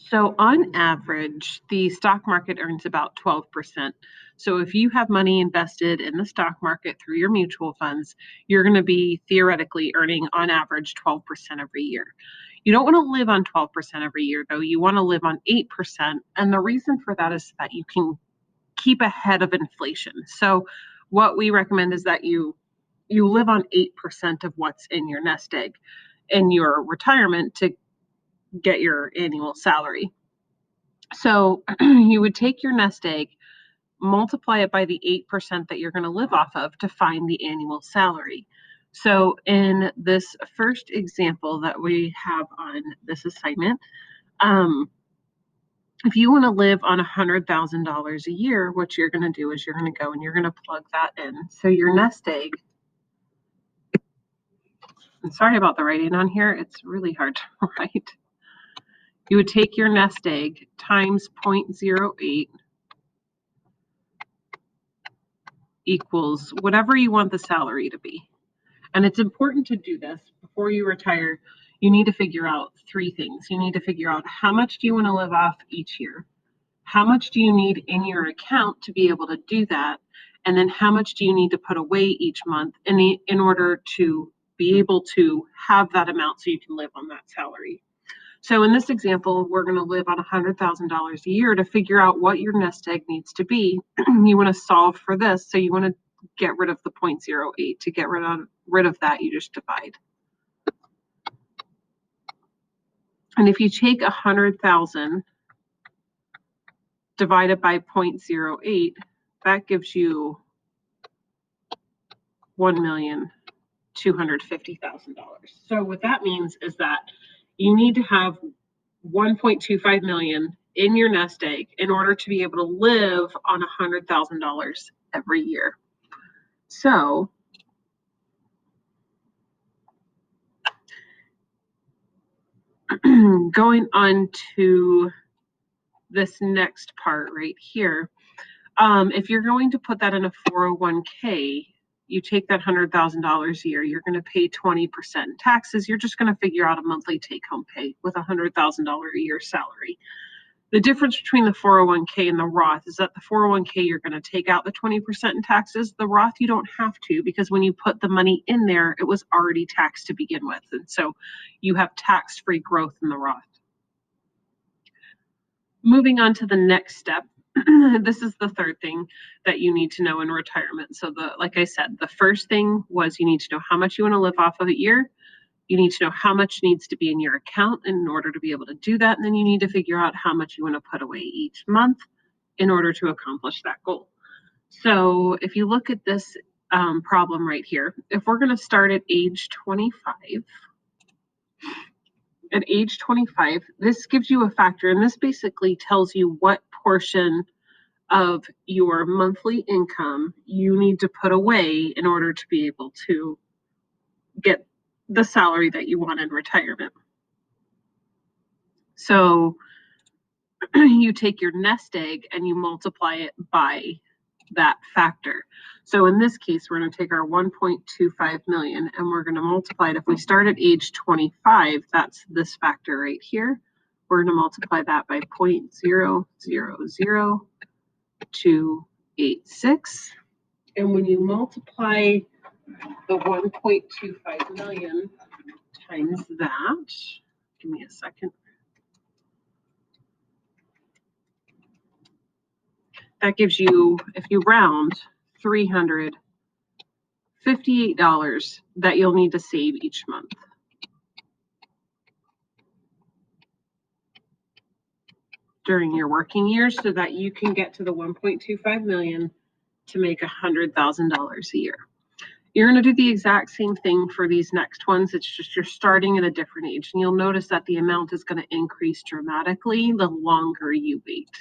So on average, the stock market earns about 12%. So if you have money invested in the stock market through your mutual funds, you're going to be theoretically earning on average 12% every year. You don't want to live on 12% every year, though. You want to live on 8%. And the reason for that is that you can keep ahead of inflation. So what we recommend is that you live on 8% of what's in your nest egg in your retirement to get your annual salary. So you would take your nest egg, multiply it by the 8% that you're going to live off of to find the annual salary. So in this first example that we have on this assignment, if you want to live on $100,000 a year, what you're going to do is you're going to go and you're going to plug that in. So your nest egg, I'm sorry about the writing on here, it's really hard to write. You would take your nest egg times 0.08 equals whatever you want the salary to be. And it's important to do this before you retire. You need to figure out three things. You need to figure out how much do you want to live off each year? How much do you need in your account to be able to do that? And then how much do you need to put away each month in order to be able to have that amount so you can live on that salary? So in this example, we're going to live on $100,000 a year. To figure out what your nest egg needs to be, you want to solve for this. So you want to get rid of the 0.08. To get rid of that, you just divide. And if you take 100,000 divided by 0.08, that gives you $1,250,000. So what that means is that you need to have 1.25 million in your nest egg in order to be able to live on $100,000 every year. So going on to this next part right here, if you're going to put that in a 401k, you take that $100,000 a year, you're going to pay 20% in taxes. You're just going to figure out a monthly take-home pay with a $100,000 a year salary. The difference between the 401k and the Roth is that the 401k, you're going to take out the 20% in taxes. The Roth, you don't have to, because when you put the money in there, it was already taxed to begin with. And so you have tax-free growth in the Roth. Moving on to the next step. This is the third thing that you need to know in retirement. So like I said, the first thing was you need to know how much you want to live off of a year. You need to know how much needs to be in your account in order to be able to do that. And then you need to figure out how much you want to put away each month in order to accomplish that goal. So if you look at this problem right here, if we're going to start at age 25, this gives you a factor, and this basically tells you what portion of your monthly income you need to put away in order to be able to get the salary that you want in retirement. So you take your nest egg and you multiply it by that factor. So in this case, we're going to take our 1.25 million and we're going to multiply it. If we start at age 25, that's this factor right here. We're going to multiply that by 0.000286. And when you multiply the 1.25 million times that, give me a second. That gives you, if you round, $358 that you'll need to save each month. During your working years so that you can get to the 1.25 million to make $100,000 a year. You're going to do the exact same thing for these next ones. It's just you're starting at a different age. And you'll notice that the amount is going to increase dramatically the longer you wait.